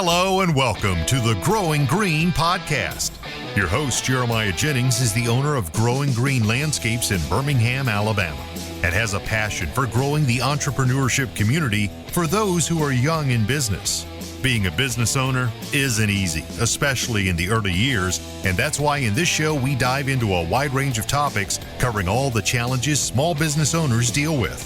Hello and welcome to the Growing Green podcast. Your host, Jeremiah Jennings, is the owner of Growing Green Landscapes in Birmingham, Alabama, and has a passion for growing the entrepreneurship community for those who are young in business. Being a business owner isn't easy, especially in the early years, and that's why in this show we dive into a wide range of topics covering all the challenges small business owners deal with.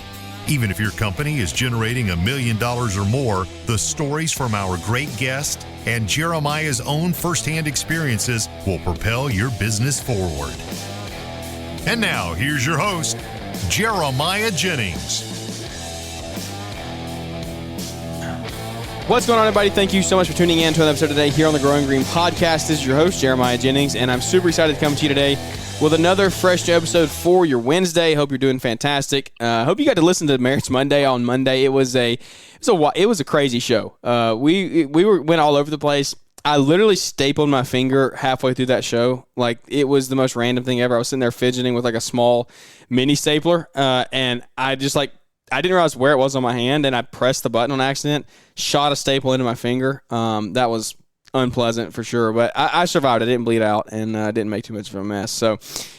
Even if your company is generating $1 million or more, the stories from our great guest and Jeremiah's own firsthand experiences will propel your business forward. And now, here's your host, Jeremiah Jennings. What's going on, everybody? Thank you so much for tuning in to another episode today here on the Growing Green podcast. This is your host, Jeremiah Jennings, and I'm super excited to come to you today with another fresh news episode for your Wednesday. Hope you're doing fantastic. Hope you got to listen to Marriage Monday on Monday. It was a crazy show. We went all over the place. I literally stapled my finger halfway through that show. Like, it was the most random thing ever. I was sitting there fidgeting with like a small mini stapler, and I didn't realize where it was on my hand, and I pressed the button on accident, shot a staple into my finger. That was unpleasant for sure, but I survived. I didn't bleed out, and didn't make too much of a mess, so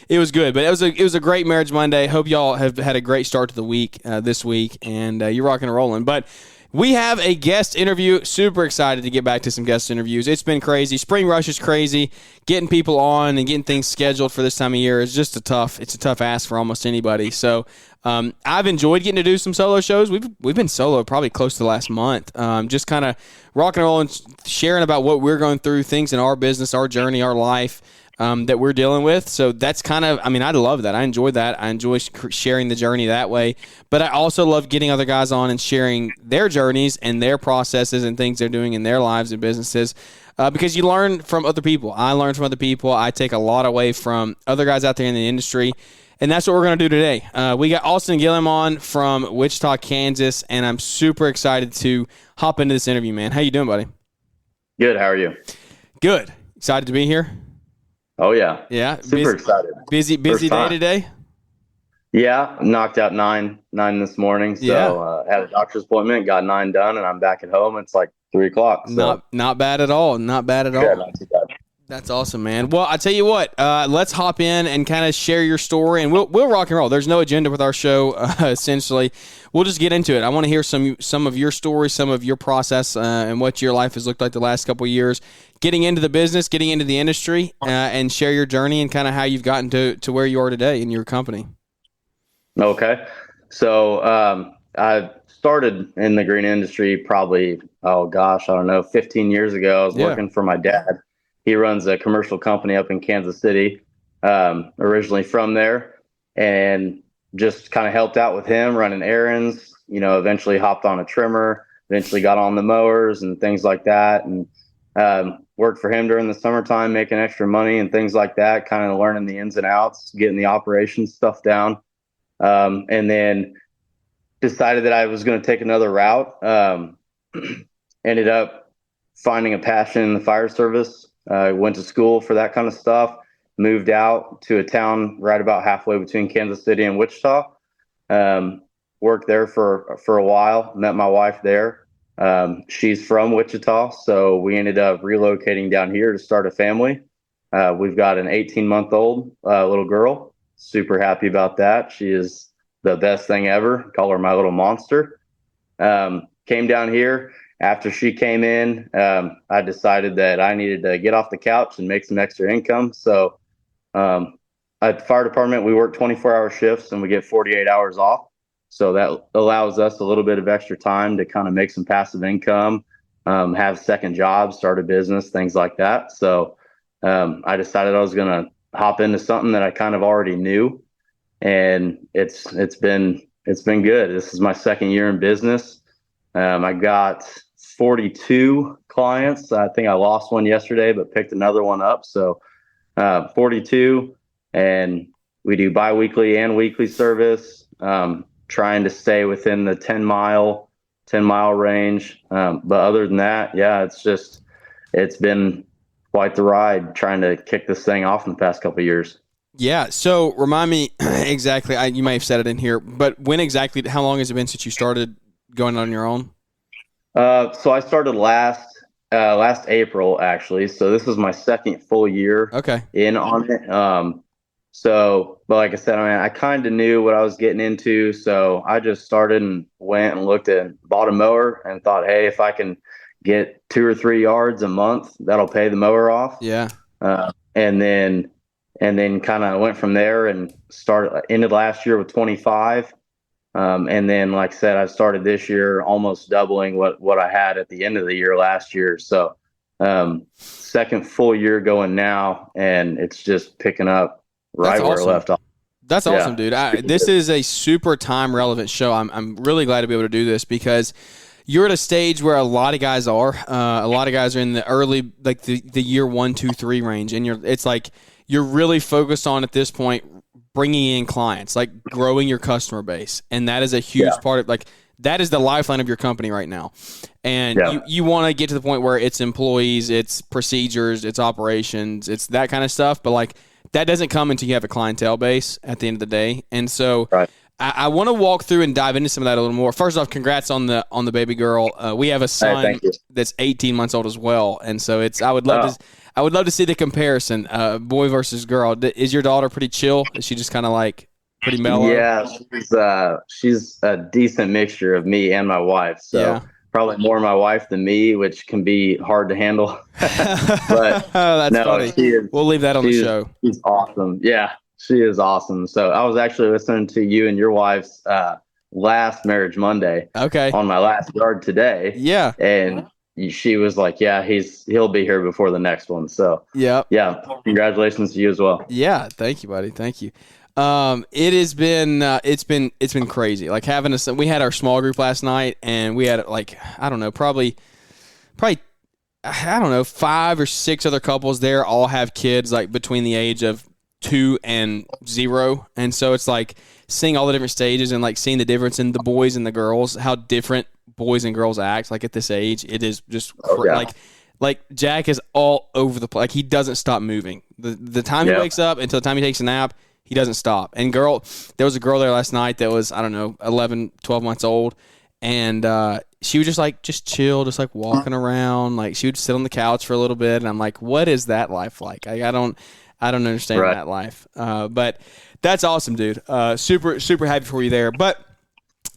it was good. But it was a great Marriage Monday. Hope y'all have had a great start to the week this week, and you're rocking and rolling. But we have a guest interview. Super excited to get back to some guest interviews. It's been crazy. Spring rush is crazy. Getting people on and getting things scheduled for this time of year is just a tough ask for almost anybody. So I've enjoyed getting to do some solo shows. We've been solo probably close to the last month. Just kind of rocking and rolling, sharing about what we're going through, things in our business, our journey, our life that we're dealing with. So that's kind of, I love that. I enjoy that. I enjoy sharing the journey that way. But I also love getting other guys on and sharing their journeys and their processes and things they're doing in their lives and businesses. Because you learn from other people. I learn from other people. I take a lot away from other guys out there in the industry. And that's what we're going to do today. We got Austin Gilliam on from Wichita, Kansas, and I'm super excited to hop into this interview, man. How you doing, buddy? Good. How are you? Good. Excited to be here? Oh, yeah. Yeah? Super excited. Busy day today? Yeah. Knocked out nine this morning. So had a doctor's appointment, got 9 done, and I'm back at home. It's like 3 o'clock. So. Not bad at all. Not bad at all. Yeah, not too bad. That's awesome, man. Well, I tell you what, let's hop in and kind of share your story, and we'll rock and roll. There's no agenda with our show, essentially. We'll just get into it. I want to hear some of your story, some of your process, and what your life has looked like the last couple of years, getting into the business, getting into the industry, and share your journey and kind of how you've gotten to where you are today in your company. Okay. So I started in the green industry probably, 15 years ago. I was working for my dad. He runs a commercial company up in Kansas City, originally from there, and just kind of helped out with him running errands, eventually hopped on a trimmer, eventually got on the mowers and things like that. And worked for him during the summertime, making extra money and things like that, kind of learning the ins and outs, getting the operations stuff down. And then decided that I was going to take another route. Ended up finding a passion in the fire service. Went to school for that kind of stuff, moved out to a town right about halfway between Kansas City and Wichita. Worked there for a while, met my wife there. She's from Wichita, so we ended up relocating down here to start a family. We've got an 18-month-old little girl. Super happy about that. She is the best thing ever. Call her my little monster. Came down here. After she came in, I decided that I needed to get off the couch and make some extra income. So at the fire department, we work 24-hour shifts and we get 48 hours off. So that allows us a little bit of extra time to kind of make some passive income, have second jobs, start a business, things like that. So I decided I was going to hop into something that I kind of already knew. And it's been good. This is my second year in business. I got 42 clients. I think I lost one yesterday, but picked another one up. So 42, and we do biweekly and weekly service, trying to stay within the 10 mile range. But other than that, it's been quite the ride trying to kick this thing off in the past couple of years. Yeah. So remind me exactly, you may have said it in here, but how long has it been since you started going on your own? So I started last last April, actually. So this was my second full year in on it. But like I said, I mean, I kind of knew what I was getting into. So I just started and went and looked at, bought a mower and thought, hey, if I can get 2 or 3 yards a month, that'll pay the mower off. Yeah. And then kind of went from there and ended last year with 25. And then, like I said, I started this year almost doubling what I had at the end of the year last year. So, second full year going now, and it's just picking up right where it left off. That's awesome, dude. This is a super time relevant show. I'm really glad to be able to do this because you're at a stage where a lot of guys are. A lot of guys are in the early, like the year 1, 2, 3 range, and it's like you're really focused on at this point bringing in clients, like growing your customer base. And that is a huge part of, like, that is the lifeline of your company right now. And you want to get to the point where it's employees, it's procedures, it's operations, it's that kind of stuff. But like that doesn't come until you have a clientele base at the end of the day. And so I want to walk through and dive into some of that a little more. First off, congrats on the baby girl. We have a son that's 18 months old as well. And so I would love to see the comparison, boy versus girl. Is your daughter pretty chill? Is she just kind of like pretty mellow? Yeah, she's a decent mixture of me and my wife. So probably more my wife than me, which can be hard to handle. But that's funny. We'll leave that on the show. She's awesome. Yeah, she is awesome. So I was actually listening to you and your wife's last Marriage Monday. On my last yard today. Yeah. And she was like, he'll be here before the next one. So congratulations to you as well. Yeah. Thank you, buddy. Thank you. It has been, it's been crazy. Like we had our small group last night and we had like, I don't know, probably, I don't know, 5 or 6 other couples there all have kids like between the age of 2 and 0. And so it's like seeing all the different stages and like seeing the difference in the boys and the girls, how different boys and girls act like at this age. It is just like Jack is all over the place. Like he doesn't stop moving. The time he wakes up until the time he takes a nap, he doesn't stop. And there was a girl there last night that was, I don't know, 11, 12 months old. And she was just chill, just like walking around. Like she would sit on the couch for a little bit. And I'm like, what is that life like? I don't understand that life. But that's awesome, dude. Super, super happy for you there. But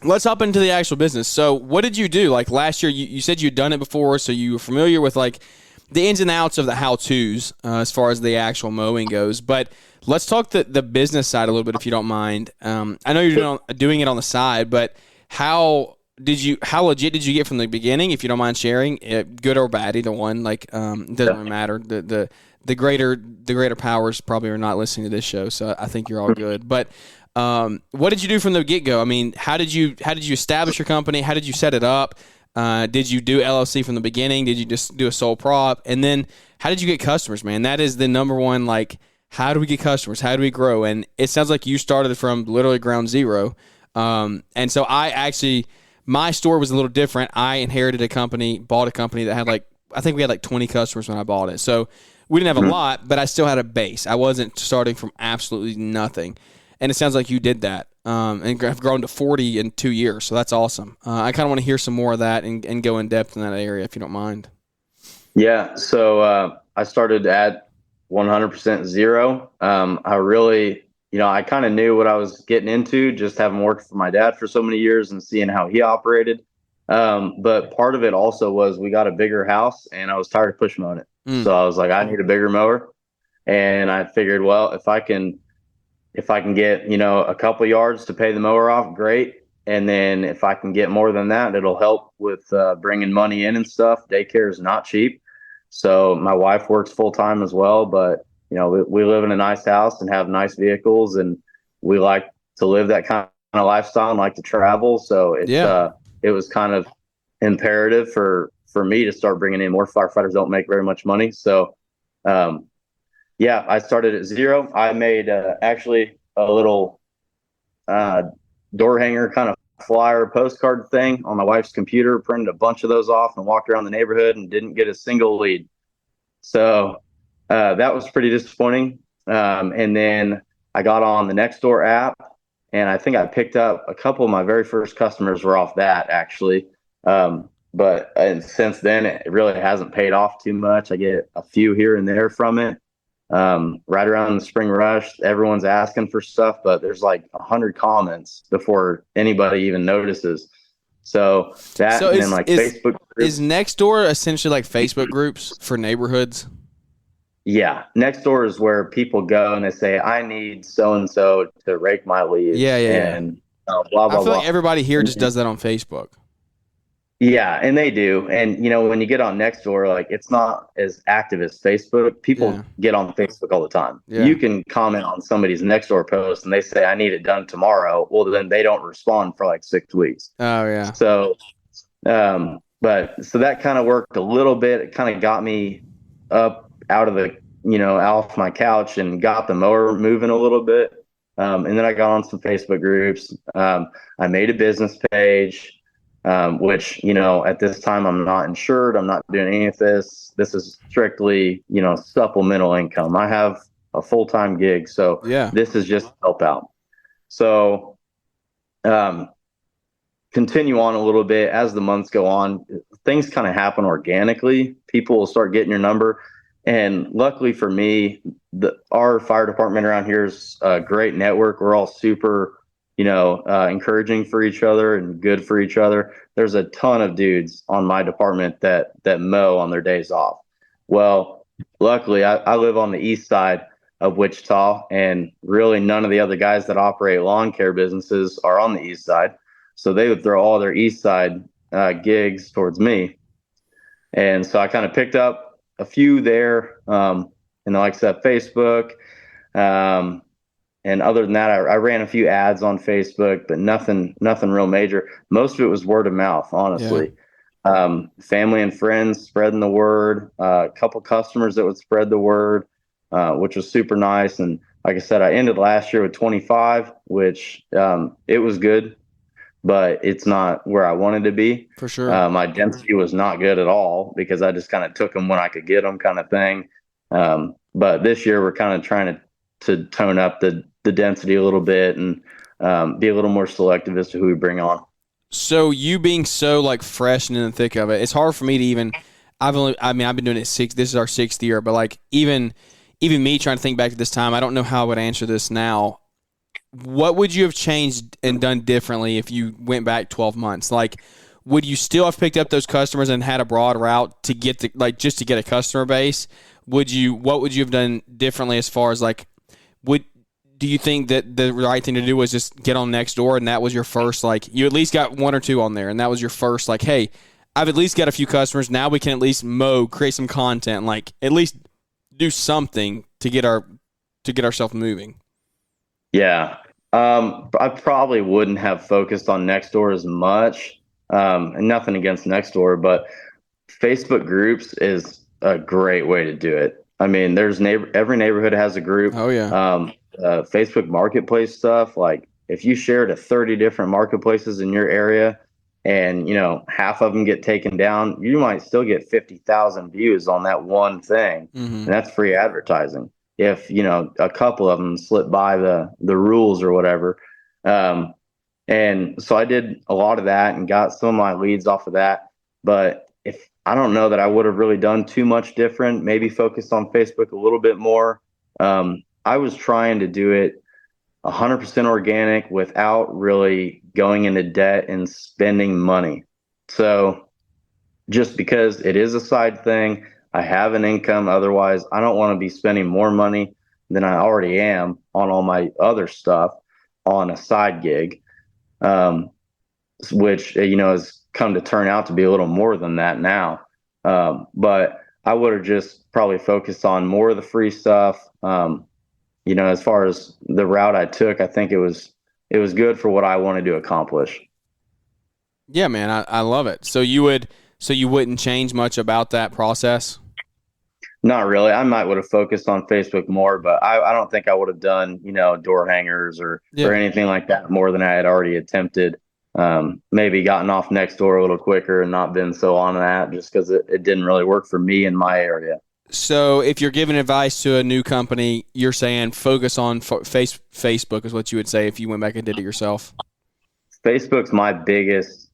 let's hop into the actual business. So what did you do? Like last year, you said you'd done it before, so you were familiar with like the ins and outs of the how-tos as far as the actual mowing goes. But let's talk the business side a little bit, if you don't mind. I know you're doing it on the side, but how legit did you get from the beginning, if you don't mind sharing? Good or bad, either one. Like it doesn't really matter. The greater powers probably are not listening to this show, so I think you're all good. But what did you do from the get-go? I mean, how did you establish your company? How did you set it up? Did you do LLC from the beginning? Did you just do a sole prop? And then how did you get customers, man? That is the number one, like, how do we get customers? How do we grow? And it sounds like you started from literally ground zero. And so my store was a little different. I inherited bought a company that had I think we had 20 customers when I bought it. So we didn't have a lot, but I still had a base. I wasn't starting from absolutely nothing. And it sounds like you did that and have grown to 40 in 2 years. So that's awesome. I kind of want to hear some more of that and go in depth in that area, if you don't mind. Yeah. So I started at 100% zero. I really, I kind of knew what I was getting into, just having worked for my dad for so many years and seeing how he operated. But part of it also was we got a bigger house and I was tired of push mowing it. So I was like, I need a bigger mower. And I figured, well, if I can get, a couple yards to pay the mower off, great. And then if I can get more than that, it'll help with bringing money in and stuff. Daycare is not cheap. So my wife works full time as well, but we live in a nice house and have nice vehicles, and we like to live that kind of lifestyle and like to travel. So it was kind of imperative for me to start bringing in more. Firefighters don't make very much money. So, I started at zero. I made actually a little door hanger kind of flyer postcard thing on my wife's computer, printed a bunch of those off and walked around the neighborhood and didn't get a single lead. So that was pretty disappointing. And then I got on the Nextdoor app, and I think I picked up a couple of my very first customers were off that, actually. but and since then it really hasn't paid off too much. I get a few here and there from it. Right around the spring rush, everyone's asking for stuff, but there's like 100 comments before anybody even notices. So that, So and then like Facebook groups. Is Nextdoor essentially like Facebook groups for neighborhoods? Yeah, Nextdoor is where people go and they say, I need so and so to rake my leaves. Yeah. And blah blah I feel blah. like everybody here just does that on Facebook. Yeah, and they do. And when you get on Nextdoor, like it's not as active as Facebook. People get on Facebook all the time. Yeah. You can comment on somebody's Nextdoor post and they say, I need it done tomorrow. Well, then they don't respond for like 6 weeks. Oh yeah. So, so that kind of worked a little bit. It kind of got me up out of the, off my couch and got the mower moving a little bit. And then I got on some Facebook groups. I made a business page. Which, at this time I'm not insured. I'm not doing any of this. This is strictly, supplemental income. I have a full-time gig. So this is just help out. So, continue on a little bit as the months go on, things kind of happen organically. People will start getting your number. And luckily for me, our fire department around here is a great network. We're all super encouraging for each other and good for each other. There's a ton of dudes on my department that mow on their days off. Well, luckily I live on the east side of Wichita, and really none of the other guys that operate lawn care businesses are on the east side. So they would throw all their east side gigs towards me. And so I kind of picked up a few there. And like I said, Facebook, and other than that, I ran a few ads on Facebook, but nothing real major. Most of it was word of mouth, honestly. Yeah. Family and friends spreading the word, a couple customers that would spread the word, which was super nice. And like I said, I ended last year with 25, which it was good, but it's not where I wanted to be. For sure. My density was not good at all because I just kind of took them when I could get them kind of thing. But this year we're kind of trying to tone up the density a little bit and be a little more selective as to who we bring on. So you being so like fresh and in the thick of it, it's hard for me to even. I've been doing it this is our 6th year, but like even me trying to think back to this time, I don't know how I would answer this now. What would you have changed and done differently if you went back 12 months? Like, would you still have picked up those customers and had a broad route to get just to get a customer base? What would you have done differently as far as like, do you think that the right thing to do was just get on Nextdoor and that was your first, like, you at least got 1 or 2 on there and that was your first, like, hey, I've at least got a few customers. Now we can at least create some content, like at least do something to get ourselves moving. Yeah. I probably wouldn't have focused on Nextdoor as much. And nothing against Nextdoor, but Facebook groups is a great way to do it. I mean, there's every neighborhood has a group. Oh yeah. Facebook marketplace stuff. Like if you share to 30 different marketplaces in your area and, half of them get taken down, you might still get 50,000 views on that one thing. Mm-hmm. And that's free advertising. If, a couple of them slip by the rules or whatever. And so I did a lot of that and got some of my leads off of that. But I don't know that I would have really done too much different, maybe focused on Facebook a little bit more. I was trying to do it 100% organic without really going into debt and spending money. So just because it is a side thing, I have an income. Otherwise, I don't want to be spending more money than I already am on all my other stuff on a side gig, which, has come to turn out to be a little more than that now. But I would have just probably focused on more of the free stuff. As far as the route I took, I think it was good for what I wanted to accomplish. Yeah, man, I love it. So you wouldn't change much about that process? Not really. I might would have focused on Facebook more, but I don't think I would have done, door hangers or anything like that more than I had already attempted. Maybe gotten off Nextdoor a little quicker and not been so on that just because it didn't really work for me in my area. So if you're giving advice to a new company, you're saying focus on Facebook is what you would say if you went back and did it yourself. Facebook's my biggest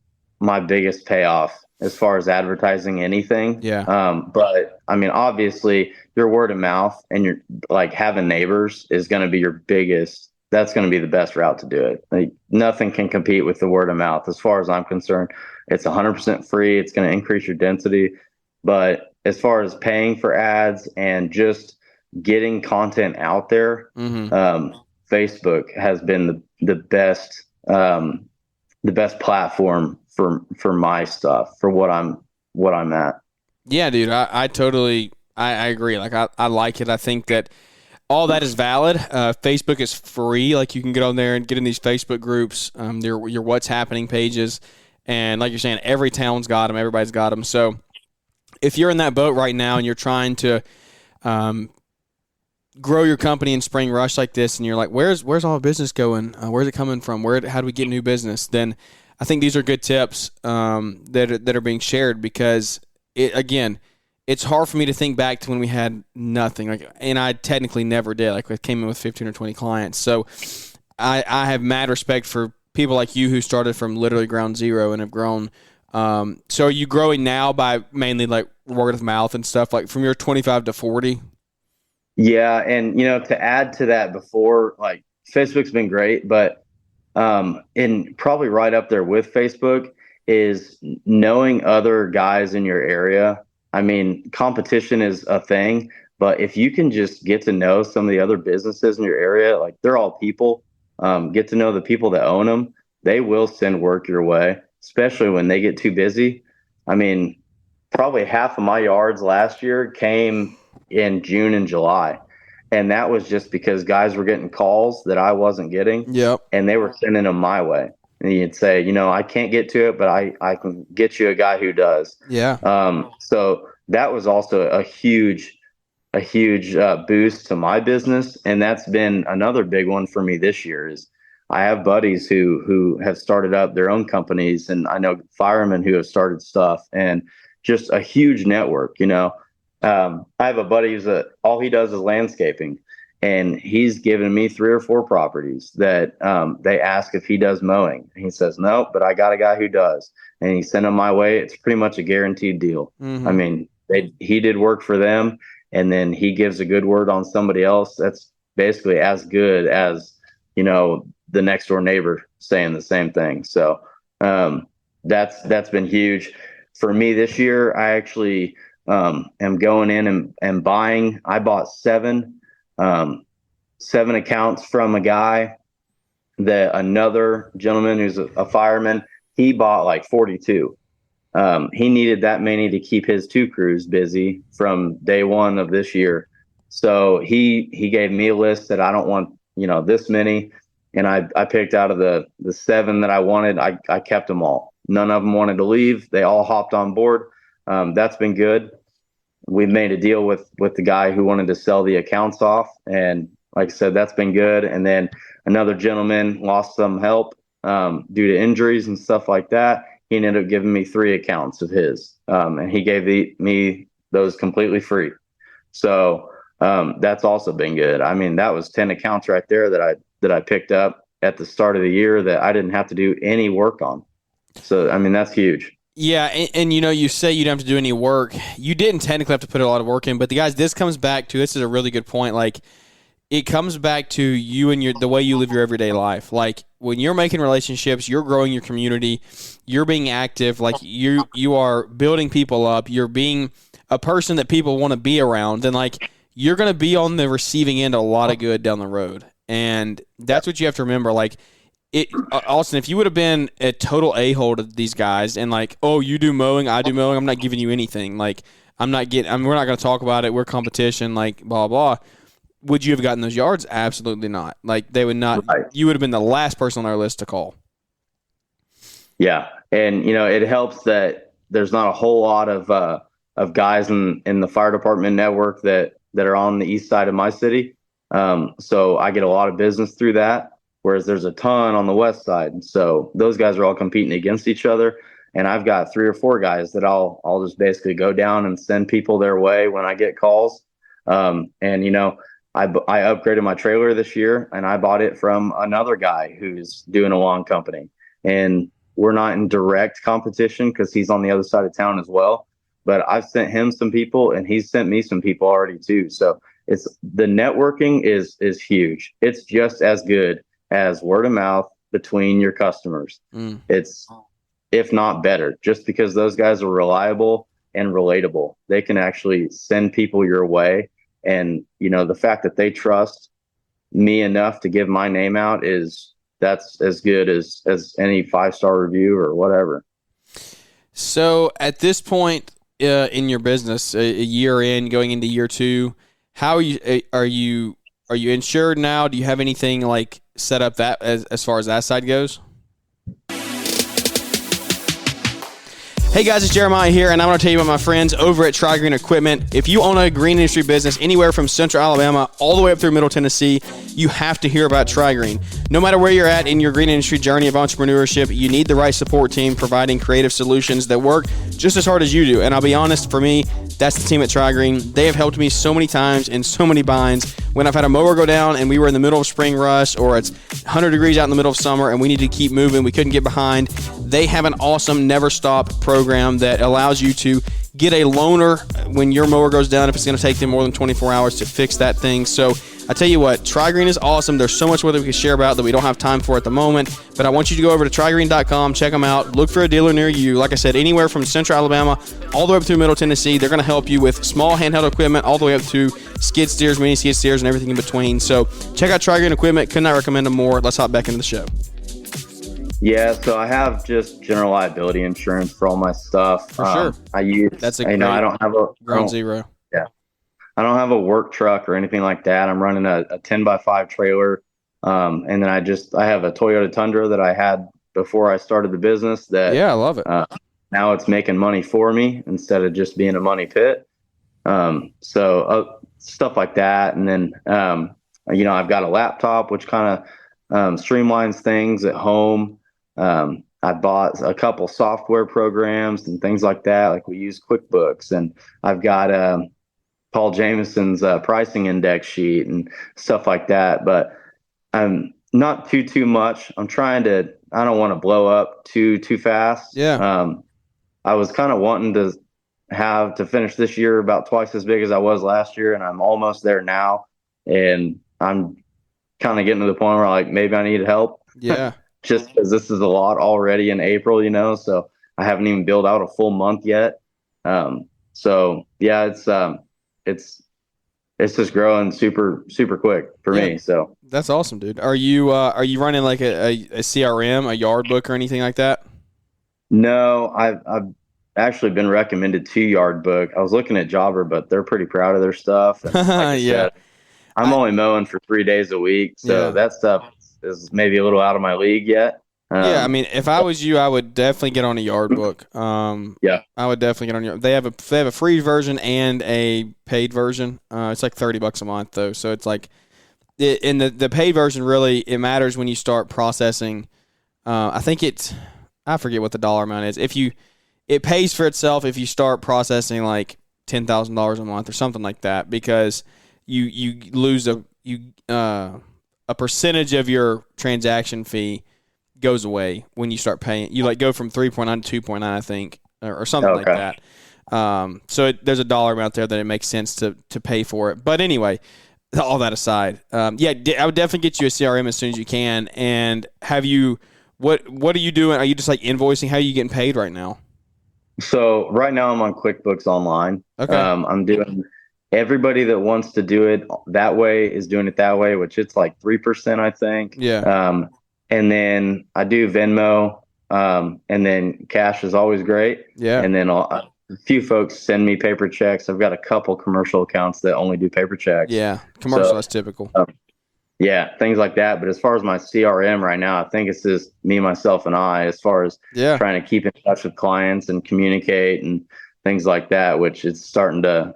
payoff as far as advertising anything. Yeah. But I mean, obviously your word of mouth and your like having neighbors is going to be your biggest, that's going to be the best route to do it. Like, nothing can compete with the word of mouth. As far as I'm concerned, it's 100% free. It's going to increase your density. But as far as paying for ads and just getting content out there, Facebook has been the best platform for my stuff, for what I'm at. Yeah, dude, I totally I agree. Like I like it. I think that all that is valid. Facebook is free. Like you can get on there and get in these Facebook groups, your what's happening pages, and like you're saying, every town's got them. Everybody's got them. So if you're in that boat right now and you're trying to grow your company in spring rush like this, and you're like, where's all business going? Where's it coming from? How do we get new business? Then I think these are good tips that are being shared, because it's hard for me to think back to when we had nothing. And I technically never did. Like, I came in with 15 or 20 clients. So I have mad respect for people like you who started from literally ground zero and have grown. So are you growing now by mainly like word of mouth and stuff, like from your 25 to 40? Yeah, and to add to that, before, like, Facebook's been great, but and probably right up there with Facebook is knowing other guys in your area. I mean, competition is a thing, but if you can just get to know some of the other businesses in your area, like, they're all people, get to know the people that own them. They will send work your way, especially when they get too busy. I mean, probably half of my yards last year came in June and July. And that was just because guys were getting calls that I wasn't getting. Yep. And they were sending them my way. And you'd say, I can't get to it, but I can get you a guy who does. Yeah. So that was also a huge boost to my business. And that's been another big one for me this year. Is I have buddies who have started up their own companies, and I know firemen who have started stuff, and just a huge network. I have a buddy who's all he does is landscaping, and he's given me 3 or 4 properties that they ask if he does mowing. And he says, no, but I got a guy who does. And he sent them my way. It's pretty much a guaranteed deal. I mean, he did work for them, and then he gives a good word on somebody else. That's basically as good as, the next door neighbor saying the same thing. So that's been huge for me this year. I actually am going in and buying. I bought 7 accounts from a guy that another gentleman who's a fireman, he bought like 42. He needed that many to keep his 2 crews busy from day one of this year. So he gave me a list that I don't want, this many. And I picked out of the 7 that I wanted. I kept them all. None of them wanted to leave. They all hopped on board. That's been good. We made a deal with the guy who wanted to sell the accounts off. And like I said, that's been good. And then another gentleman lost some help due to injuries and stuff like that. He ended up giving me 3 accounts of his. And he gave me those completely free. So that's also been good. I mean, that was 10 accounts right there that I picked up at the start of the year that I didn't have to do any work on. So, I mean, that's huge. Yeah, and you say you don't have to do any work. You didn't technically have to put a lot of work in, but this is a really good point. Like, it comes back to you and the way you live your everyday life. Like, when you're making relationships, you're growing your community, you're being active, like you are building people up, you're being a person that people want to be around, then like you're going to be on the receiving end of a lot of good down the road. And that's what you have to remember. Like, Austin, if you would have been a total a-hole to these guys and like, oh, you do mowing, I do mowing, I'm not giving you anything. Like, we're not going to talk about it. We're competition, like, blah, blah. Would you have gotten those yards? Absolutely not. Like, they would not. Right. You would have been the last person on our list to call. Yeah. And, it helps that there's not a whole lot of guys in the fire department network that are on the east side of my city. So I get a lot of business through that. Whereas there's a ton on the west side. So those guys are all competing against each other. And I've got 3 or 4 guys that I'll just basically go down and send people their way when I get calls. And, I upgraded my trailer this year, and I bought it from another guy who's doing a lawn company. And we're not in direct competition because he's on the other side of town as well. But I've sent him some people, and he's sent me some people already too. So it's the networking is huge. It's just as good as word of mouth between your customers. It's, if not better, just because those guys are reliable and relatable. They can actually send people your way. And, the fact that they trust me enough to give my name out that's as good as any 5-star review or whatever. So at this point in your business, a year in, going into year 2, how are you insured now? Do you have anything like set up that as far as that side goes? Hey guys, it's Jeremiah here, and I want to tell you about my friends over at Tri-Green Equipment. If you own a green industry business anywhere from Central Alabama all the way up through Middle Tennessee, you have to hear about Tri-Green. No matter where you're at in your green industry journey of entrepreneurship, you need the right support team providing creative solutions that work just as hard as you do. And I'll be honest, for me, that's the team at Tri-Green. They have helped me so many times in so many binds. When I've had a mower go down and we were in the middle of spring rush, or it's 100 degrees out in the middle of summer and we need to keep moving, we couldn't get behind, they have an awesome never stop program that allows you to get a loaner when your mower goes down if it's going to take them more than 24 hours to fix that thing. So I tell you what, Tri-Green is awesome. There's so much more that we can share about that we don't have time for at the moment, but I want you to go over to trigreen.com, check them out, look for a dealer near you. Like I said, anywhere from Central Alabama all the way up through Middle Tennessee, they're going to help you with small handheld equipment all the way up to skid steers, mini skid steers, and everything in between. So check out Tri-Green Equipment. Could not recommend them more. Let's hop back into the show. Yeah, so I have just general liability insurance for all my stuff. For sure. I use, that's a great I don't have a ground zero. Yeah. I don't have a work truck or anything like that. I'm running a 10x5 trailer. And then I have a Toyota Tundra that I had before I started the business that, yeah, I love it. Now it's making money for me instead of just being a money pit. So stuff like that. And then, I've got a laptop, which kind of streamlines things at home. I bought a couple software programs and things like that. Like we use QuickBooks, and I've got Paul Jameson's pricing index sheet and stuff like that. But not too much. I don't want to blow up too fast. Yeah. I was kind of wanting to finish this year about twice as big as I was last year, and I'm almost there now. And I'm kind of getting to the point where like maybe I need help. Yeah. Just because this is a lot already in April, so I haven't even built out a full month yet. So yeah, it's just growing super quick for me. So that's awesome, dude. Are you running like a CRM, a yard book, or anything like that? No, I've actually been recommended to Yard Book. I was looking at Jobber, but they're pretty proud of their stuff. And like I said, I'm only mowing for 3 days a week, so that stuff is maybe a little out of my league yet. I mean, if I was you, I would definitely get on a Yard Book. I would definitely get on They have a free version and a paid version. It's like $30 a month though, so it's like in the paid version really it matters when you start processing. I forget what the dollar amount is. It pays for itself if you start processing like $10,000 a month or something like that, because you lose a percentage of your transaction fee goes away when you start paying. You like go from 3.9 to 2.9, I think, or something like that. So there's a dollar amount there that it makes sense to pay for it. But anyway, all that aside, I would definitely get you a CRM as soon as you can. And what are you doing? Are you just like invoicing? How are you getting paid right now? So right now I'm on QuickBooks Online. Okay. I'm doing. Everybody that wants to do it that way is doing it that way, which it's like 3%, I think. Yeah. And then I do Venmo, and then cash is always great. Yeah. And then a few folks send me paper checks. I've got a couple commercial accounts that only do paper checks. Yeah, commercial, that's typical. Yeah, things like that. But as far as my CRM right now, I think it's just me, myself, and I, as far as trying to keep in touch with clients and communicate and things like that, which it's starting to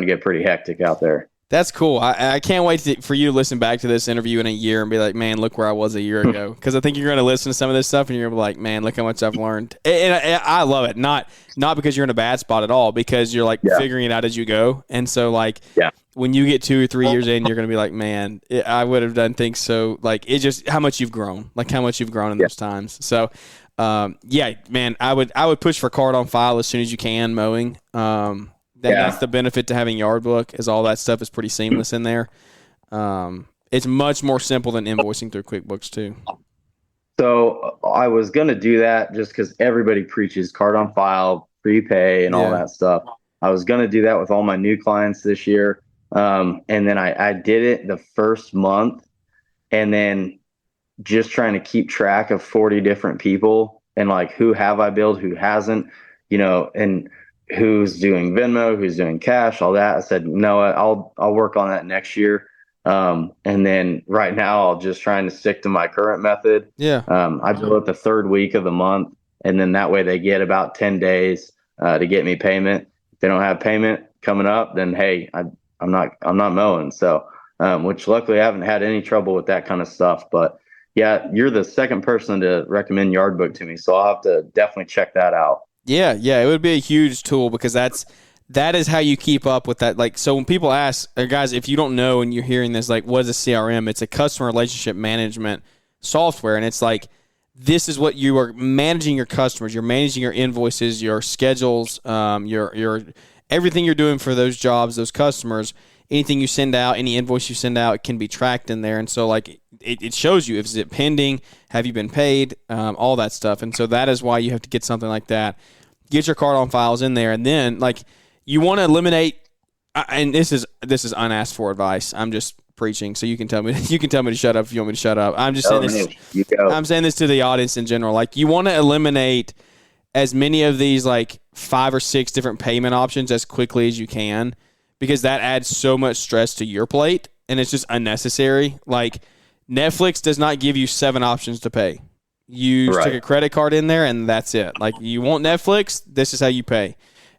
get pretty hectic out there. That's cool. I can't wait for you to listen back to this interview in a year and be like, man, look where I was a year ago. Because I think you're going to listen to some of this stuff and you're going to be like, man, look how much I've learned. And I love it. Not because you're in a bad spot at all, because you're like figuring it out as you go. And so like when you get 2 or 3 years in, you're going to be like, man, I would have done things. So like it's just how much you've grown, in those times. So Yeah, man, I would push for card on file as soon as you can mowing. That's the benefit to having Yard Book, is all that stuff is pretty seamless in there. It's much more simple than invoicing through QuickBooks too. So I was going to do that just because everybody preaches card on file, prepay, and all that stuff. I was going to do that with all my new clients this year. And then I did it the first month, and then just trying to keep track of 40 different people and like, who have I billed, who hasn't, and who's doing Venmo, who's doing cash, all that. I said, no, I'll work on that next year. And then right now I'll just trying to stick to my current method. I bill it the third week of the month, and then that way they get about 10 days to get me payment. If they don't have payment coming up, then hey, I'm not mowing. So which luckily I haven't had any trouble with that kind of stuff. But yeah, you're the second person to recommend Yard Book to me, so I'll have to definitely check that out. Yeah, it would be a huge tool, because that is how you keep up with that. Like, so when people ask, guys, if you don't know and you're hearing this, like, what is a CRM? It's a customer relationship management software, and it's like, this is what you are managing your customers. You're managing your invoices, your schedules, your everything you're doing for those jobs, those customers. Anything you send out, any invoice you send out, can be tracked in there. And so, like, it shows you, if is it pending, have you been paid, all that stuff. And so that is why you have to get something like that. Get your card on files in there, and then, like, you want to eliminate. And this is unasked for advice. I'm just preaching, so you can tell me to shut up if you want me to shut up. I'm just saying this. I'm saying this to the audience in general. Like, you want to eliminate as many of these, like, 5 or 6 different payment options as quickly as you can, because that adds so much stress to your plate, and it's just unnecessary. Like, Netflix does not give you 7 options to pay. You stick a credit card in there, and that's it. Like, you want Netflix, this is how you pay.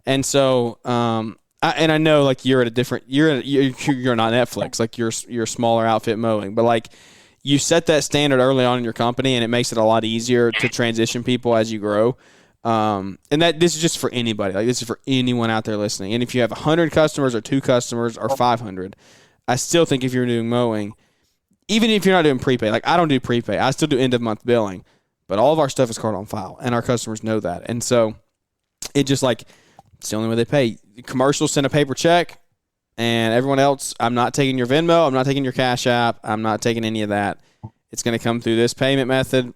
And so, I know, like, you're not Netflix, like, you're a smaller outfit mowing, but, like, you set that standard early on in your company, and it makes it a lot easier to transition people as you grow. And this is just for anybody. Like, this is for anyone out there listening. And if you have 100 customers or 2 customers or 500, I still think if you're doing mowing, even if you're not doing prepay, like, I don't do prepay, I still do end of month billing, but all of our stuff is card on file, and our customers know that. And so it just, like, it's the only way they pay. Commercials send a paper check, and everyone else, I'm not taking your Venmo, I'm not taking your Cash App, I'm not taking any of that. It's going to come through this payment method.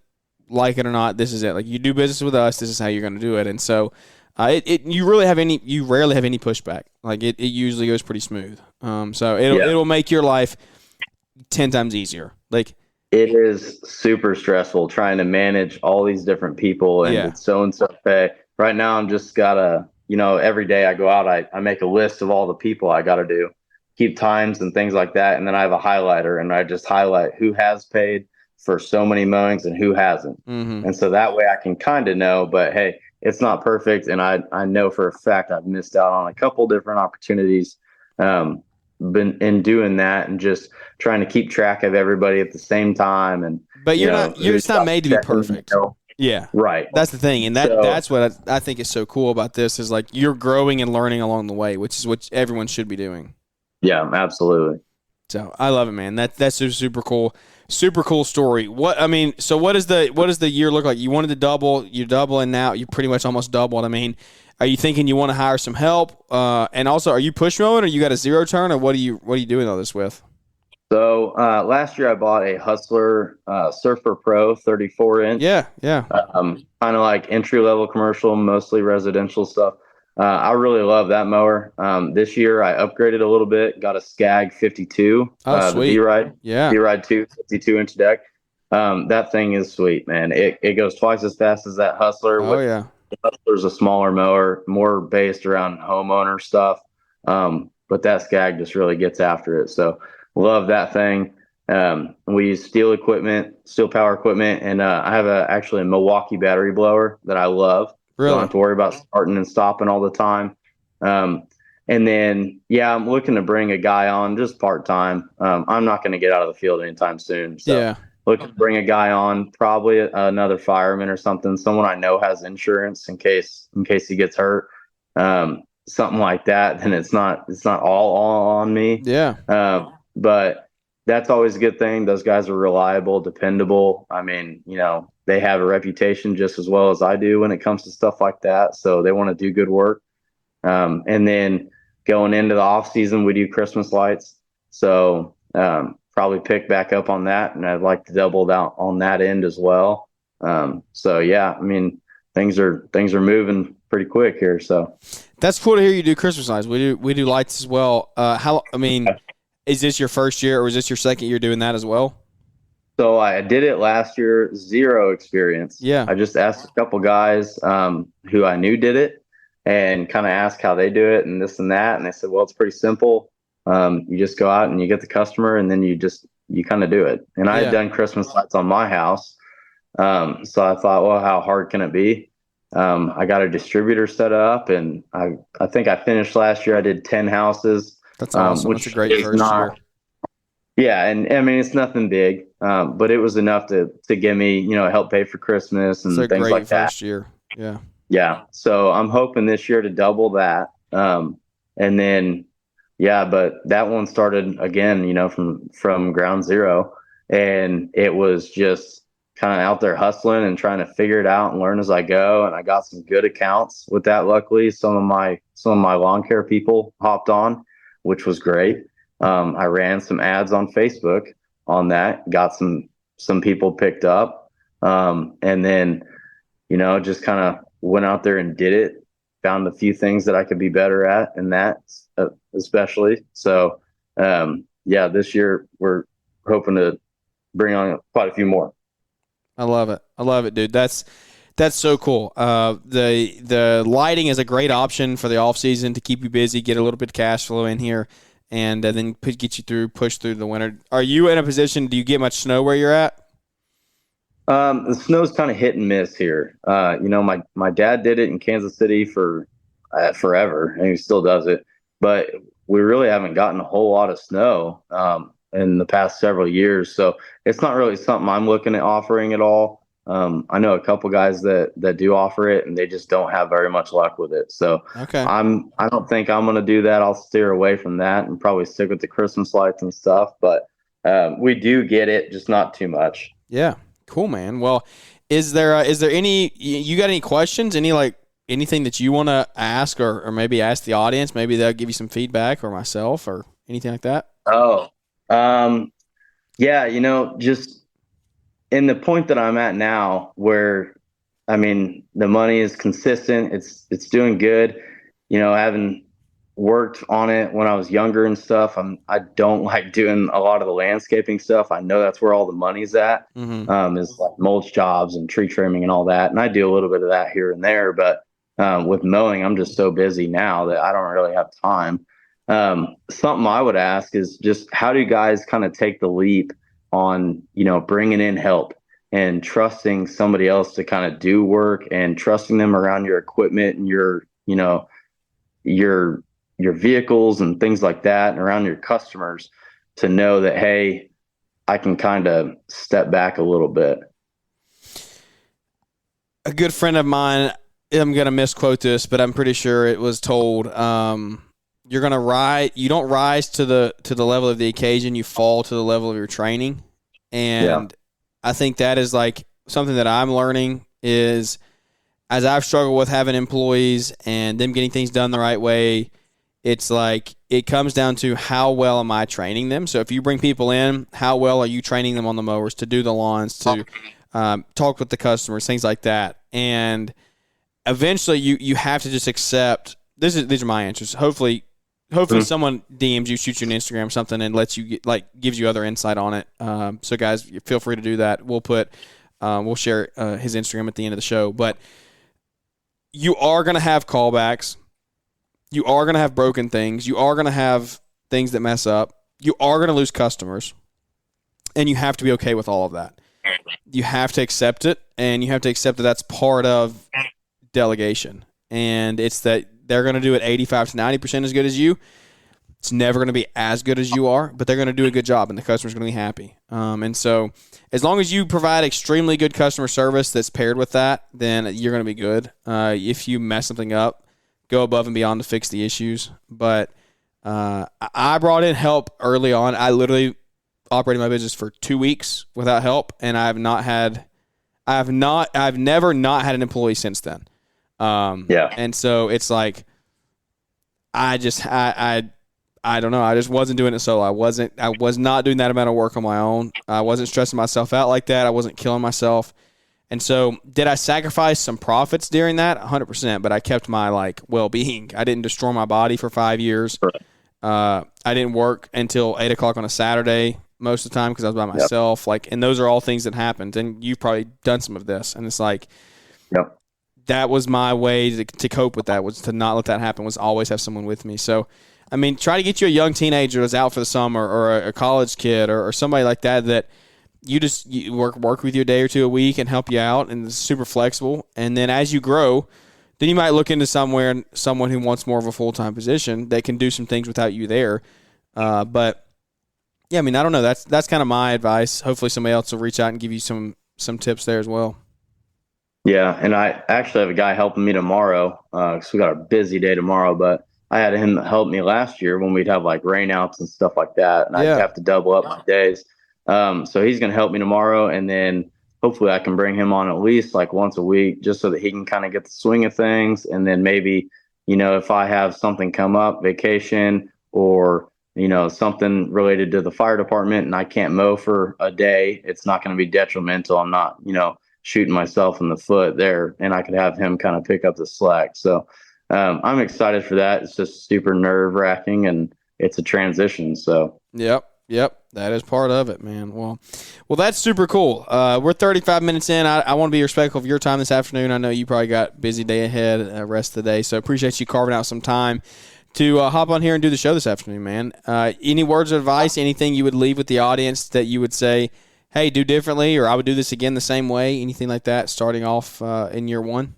Like it or not, this is it. Like, you do business with us, this is how you're going to do it. And so you rarely have any pushback. Like, it usually goes pretty smooth. So it'll make your life 10 times easier. Like, it is super stressful trying to manage all these different people, and it's so-and-so pay. Right now, I'm just gotta, every day I go out, I make a list of all the people I got to do, keep times and things like that. And then I have a highlighter, and I just highlight who has paid for so many mowings and who hasn't. Mm-hmm. And so that way I can kind of know, but hey, it's not perfect. And I know for a fact I've missed out on a couple different opportunities been in doing that, and just trying to keep track of everybody at the same time. But you're just not made to be perfect. Yeah. Right. That's the thing. And that's what I think is so cool about this, is, like, you're growing and learning along the way, which is what everyone should be doing. Yeah, absolutely. So I love it, man. That's super cool. Super cool story. So what does the year look like? You wanted to double, you're doubling now. You pretty much almost doubled. I mean, are you thinking you want to hire some help? And also, are you push mowing, or you got a zero turn, or what are you doing all this with? So last year I bought a Hustler Surfer Pro 34-inch. Yeah. Kind of like entry-level commercial, mostly residential stuff. I really love that mower. This year I upgraded a little bit, got a Skag 52. Oh, sweet. The B-Ride. Yeah. B-Ride 2, 52-inch deck. That thing is sweet, man. It goes twice as fast as that Hustler. Oh, yeah. The Hustler's a smaller mower, more based around homeowner stuff. But that Skag just really gets after it. So love that thing. We use steel power equipment, and I have actually a Milwaukee battery blower that I love. Really? Don't have to worry about starting and stopping all the time. And then, I'm looking to bring a guy on just part-time. I'm not going to get out of the field anytime soon. So looking to bring a guy on, probably another fireman or something, someone I know has insurance in case he gets hurt. Something like that. Then it's not all on me. Yeah. But that's always a good thing. Those guys are reliable, dependable. I mean, they have a reputation just as well as I do when it comes to stuff like that. So they want to do good work. And then going into the off season, we do Christmas lights. So probably pick back up on that, and I'd like to double down on that end as well. So yeah, I mean, things are moving pretty quick here. So that's cool to hear you do Christmas lights. We do lights as well. Is this your first year, or is this your second year doing that as well? So I did it last year, zero experience. Yeah. I just asked a couple guys who I knew did it and kind of asked how they do it and this and that. And they said, well, it's pretty simple. You just go out and you get the customer, and then you kind of do it. And I had done Christmas lights on my house. So I thought, well, how hard can it be? I got a distributor set up, and I think I finished last year. I did 10 houses. That's awesome. That's a great first year. Yeah, and I mean, it's nothing big, but it was enough to give me, help pay for Christmas and things like that. It's a great first year. Yeah. Yeah. So I'm hoping this year to double that. And then, but that one started again, from ground zero, and it was just kind of out there hustling and trying to figure it out and learn as I go. And I got some good accounts with that. Luckily, some of my lawn care people hopped on, which was great. I ran some ads on Facebook on that, got some people picked up. And then, just kind of went out there and did it, found a few things that I could be better at, and that especially. So, this year we're hoping to bring on quite a few more. I love it, dude. That's so cool. The lighting is a great option for the off season to keep you busy, get a little bit of cash flow in here, and then get you push through the winter. Are you in a position? Do you get much snow where you're at? The snow's kind of hit and miss here. My dad did it in Kansas City for forever, and he still does it. But we really haven't gotten a whole lot of snow in the past several years, so it's not really something I'm looking at offering at all. I know a couple guys that do offer it, and they just don't have very much luck with it. So okay. I don't think I'm going to do that. I'll steer away from that and probably stick with the Christmas lights and stuff. But we do get it, just not too much. Yeah, cool, man. Well, is there any? You got any questions? Anything that you want to ask, or maybe ask the audience? Maybe they'll give you some feedback, or myself, or anything like that. Oh, just. In the point that I'm at now, where, I mean, the money is consistent, it's doing good. Having worked on it when I was younger and stuff, I don't like doing a lot of the landscaping stuff. I know that's where all the money's at, is like mulch jobs and tree trimming and all that. And I do a little bit of that here and there, but with mowing, I'm just so busy now that I don't really have time. Something I would ask is just, how do you guys kind of take the leap on, bringing in help and trusting somebody else to kind of do work, and trusting them around your equipment and your vehicles and things like that, and around your customers, to know that, hey, I can kind of step back a little bit. A good friend of mine, I'm going to misquote this, but I'm pretty sure it was told, you don't rise to the level of the occasion, you fall to the level of your training. And I think that is like something that I'm learning, is as I've struggled with having employees and them getting things done the right way, it's like it comes down to how well am I training them. So if you bring people in, how well are you training them on the mowers, to do the lawns, to talk with the customers, things like that. And eventually you have to just accept, these are my answers. Hopefully someone DMs you, shoots you an Instagram or something, and lets you gives you other insight on it. So guys, feel free to do that. We'll share his Instagram at the end of the show. But you are going to have callbacks. You are going to have broken things. You are going to have things that mess up. You are going to lose customers, and you have to be okay with all of that. You have to accept it, and you have to accept that that's part of delegation. And it's that they're going to do it 85 to 90% as good as you. It's never going to be as good as you are, but they're going to do a good job, and the customer's going to be happy. And so as long as you provide extremely good customer service that's paired with that, then you're going to be good. If you mess something up, go above and beyond to fix the issues. But I brought in help early on. operating my business for 2 weeks without help, and I've never not had an employee since then. And so it's like, I don't know. I just wasn't doing it solo. I was not doing that amount of work on my own. I wasn't stressing myself out like that. I wasn't killing myself. And so did I sacrifice some profits during that? 100%, but I kept my well-being. I didn't destroy my body for 5 years. I didn't work until 8 o'clock on a Saturday most of the time because I was by myself. And those are all things that happened. And you've probably done some of this. And it's like, that was my way to cope with that, was to not let that happen, was always have someone with me. So, I mean, try to get you a young teenager that's out for the summer, or a college kid, or somebody like that you work with you a day or two a week and help you out, and it's super flexible. And then as you grow, then you might look into someone who wants more of a full-time position that can do some things without you there. But yeah, I mean, I don't know. That's kind of my advice. Hopefully somebody else will reach out and give you some tips there as well. Yeah, and I actually have a guy helping me tomorrow, because we got a busy day tomorrow, but I had him help me last year when we'd have rainouts and stuff like that, and I'd have to double up my days. So he's going to help me tomorrow, and then hopefully I can bring him on at least once a week, just so that he can kind of get the swing of things. And then maybe, if I have something come up, vacation, or, something related to the fire department, and I can't mow for a day, it's not going to be detrimental. I'm not, shooting myself in the foot there, and I could have him kind of pick up the slack. So I'm excited for that. It's just super nerve wracking, and it's a transition. So Yep. That is part of it, man. Well, that's super cool. We're 35 minutes in. I want to be respectful of your time this afternoon. I know you probably got a busy day ahead, rest of the day. So appreciate you carving out some time to hop on here and do the show this afternoon, man. Any words of advice, anything you would leave with the audience that you would say, hey, do differently, or I would do this again the same way, anything like that, starting off in year one?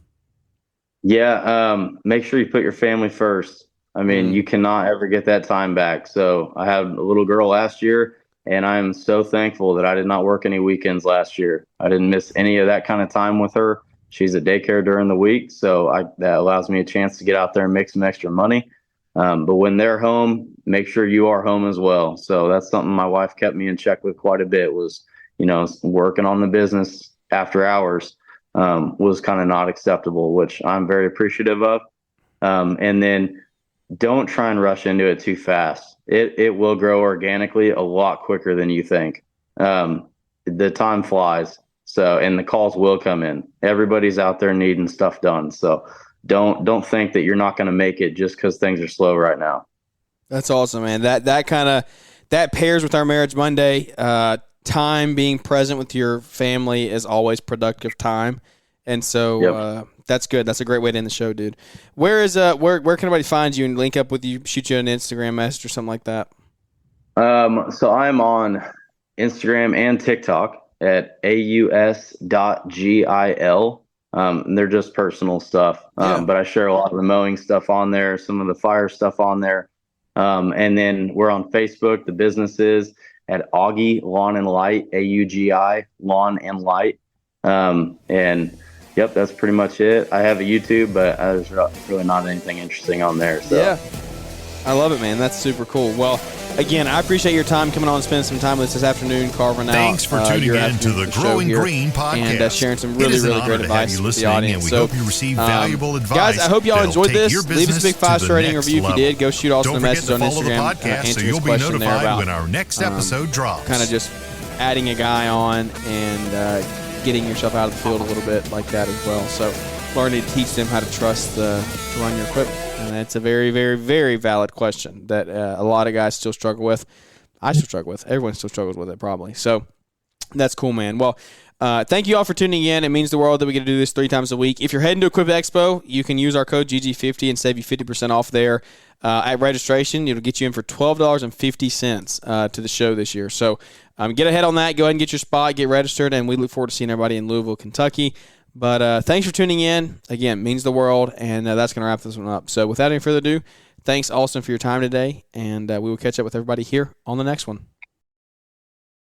Yeah, make sure you put your family first. I mean, you cannot ever get that time back. So I had a little girl last year, and I'm so thankful that I did not work any weekends last year. I didn't miss any of that kind of time with her. She's at daycare during the week, so that allows me a chance to get out there and make some extra money. But when they're home, make sure you are home as well. So that's something my wife kept me in check with quite a bit, was working on the business after hours was kind of not acceptable, which I'm very appreciative of. And then don't try and rush into it too fast. It will grow organically a lot quicker than you think. The time flies. So, and the calls will come in. Everybody's out there needing stuff done. So don't think that you're not going to make it just because things are slow right now. That's awesome, man. That pairs with our Marriage Monday. Time being present with your family is always productive time, and so that's good. That's a great way to end the show, dude. Where can everybody find you and link up with you, shoot you an Instagram message or something like that? So I'm on Instagram and TikTok at aus.gil. They're just personal stuff, but I share a lot of the mowing stuff on there, some of the fire stuff on there, and then we're on Facebook. The business is at Augie Lawn and Light, AUGI Lawn and Light. And yep, that's pretty much it. I have a YouTube, but there's really not anything interesting on there. So. Yeah, I love it, man. That's super cool. Well, again, I appreciate your time coming on and spending some time with us this afternoon, carving out. Thanks for tuning in to the Growing Green podcast, and sharing some really great advice with the audience. And we hope you receive valuable advice. Guys, I hope y'all enjoyed this. Leave us a big 5-star rating review if you did. Go shoot Austin a message on Instagram. So you'll be notified when our next episode drops. Kind of just adding a guy on and getting yourself out of the field a little bit like that as well. So learning to teach them how to trust to run your equipment. And it's a very, very, very valid question that a lot of guys still struggle with. I still struggle with. Everyone still struggles with it probably. So that's cool, man. Well, thank you all for tuning in. It means the world that we get to do this 3 times a week. If you're heading to Equip Expo, you can use our code GG50 and save you 50% off there. At registration, it'll get you in for $12.50 to the show this year. So get ahead on that. Go ahead and get your spot, get registered, and we look forward to seeing everybody in Louisville, Kentucky. But thanks for tuning in. Again, means the world, and that's going to wrap this one up. So without any further ado, thanks, Austin, for your time today, and we will catch up with everybody here on the next one.